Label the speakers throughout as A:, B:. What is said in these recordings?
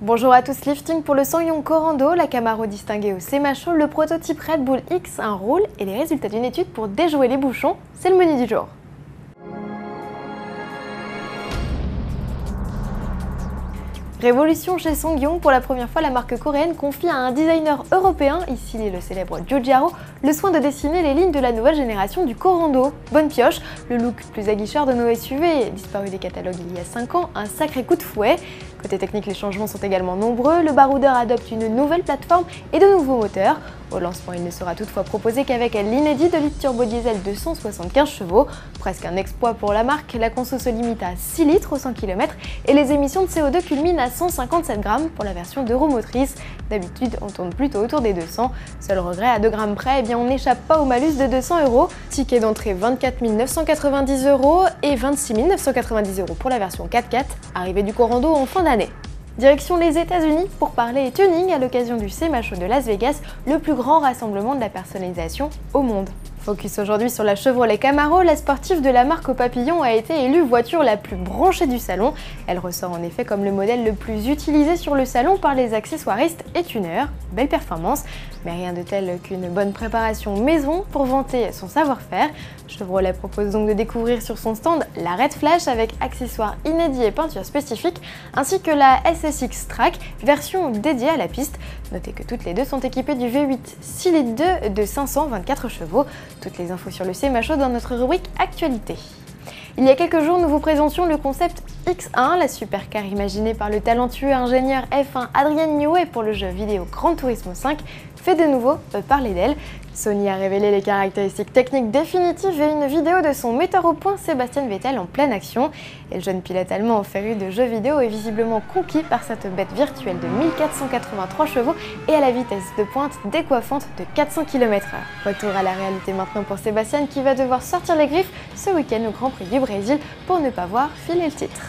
A: Bonjour à tous, lifting pour le Ssangyong Corando, la Camaro distinguée au Semacho, le prototype Red Bull X, un rôle et les résultats d'une étude pour déjouer les bouchons, c'est le menu du jour. Révolution chez Ssangyong, pour la première fois la marque coréenne confie à un designer européen, ici le célèbre Giugiaro, le soin de dessiner les lignes de la nouvelle génération du Corando. Bonne pioche, le look plus aguicheur de nos SUV, disparu des catalogues il y a 5 ans, un sacré coup de fouet. Côté technique, les changements sont également nombreux, le baroudeur adopte une nouvelle plateforme et de nouveaux moteurs. Au lancement, il ne sera toutefois proposé qu'avec l'inédit de litre turbo diesel de 175 chevaux. Presque un exploit pour la marque, la conso se limite à 6 litres au 100 km et les émissions de CO2 culminent à 157 grammes pour la version d'Euromotrice. D'habitude, on tourne plutôt autour des 200. Seul regret, à 2 grammes près, on n'échappe pas au malus de 200 €. Ticket d'entrée 24 990 € et 26 990 € pour la version 4x4, arrivée du Corando en fin d'année. Direction les États-Unis pour parler tuning à l'occasion du Semacho de Las Vegas, le plus grand rassemblement de la personnalisation au monde. Focus aujourd'hui sur la Chevrolet Camaro, la sportive de la marque au papillon a été élue voiture la plus branchée du salon. Elle ressort en effet comme le modèle le plus utilisé sur le salon par les accessoiristes et tuneurs. Belle performance, mais rien de tel qu'une bonne préparation maison pour vanter son savoir-faire. Chevrolet propose donc de découvrir sur son stand la Red Flash avec accessoires inédits et peintures spécifiques, ainsi que la SSX Track, version dédiée à la piste. Notez que toutes les deux sont équipées du V8 6 litres 2 de 524 chevaux. Toutes les infos sur le Semacho dans notre rubrique Actualité. Il y a quelques jours, nous vous présentions le concept X1, la supercar imaginée par le talentueux ingénieur F1 Adrien Newey pour le jeu vidéo Gran Turismo 5, fait de nouveau parler d'elle. Sony a révélé les caractéristiques techniques définitives et une vidéo de son metteur au point Sébastien Vettel en pleine action. Et le jeune pilote allemand féru de jeux vidéo est visiblement conquis par cette bête virtuelle de 1483 chevaux et à la vitesse de pointe décoiffante de 400 km/h. Retour à la réalité maintenant pour Sébastien qui va devoir sortir les griffes ce week-end au Grand Prix du Brésil pour ne pas voir filer le titre.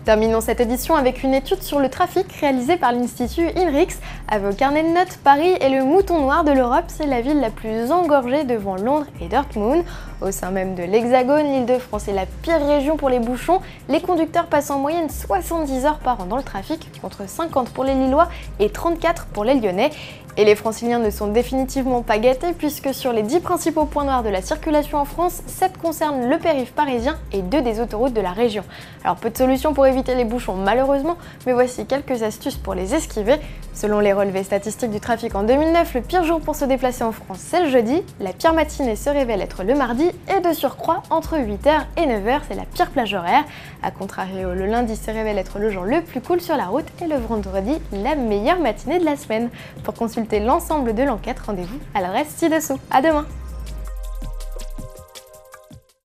A: Terminons cette édition avec une étude sur le trafic réalisée par l'Institut INRIX. À vos carnets de notes, Paris est le mouton noir de l'Europe, c'est la ville la plus engorgée devant Londres et Dortmund. Au sein même de l'Hexagone, l'Île-de-France est la pire région pour les bouchons. Les conducteurs passent en moyenne 70 heures par an dans le trafic, contre 50 pour les Lillois et 34 pour les Lyonnais. Et les Franciliens ne sont définitivement pas gâtés puisque sur les 10 principaux points noirs de la circulation en France, 7 concernent le périph' parisien et 2 des autoroutes de la région. Alors peu de solutions pour éviter les bouchons malheureusement, mais voici quelques astuces pour les esquiver. Selon les relevés statistiques du trafic en 2009, le pire jour pour se déplacer en France c'est le jeudi, la pire matinée se révèle être le mardi et de surcroît entre 8h et 9h c'est la pire plage horaire. A contrario, le lundi se révèle être le jour le plus cool sur la route et le vendredi la meilleure matinée de la semaine. Pour consulter l'ensemble de l'enquête, rendez-vous à l'adresse ci-dessous. À demain!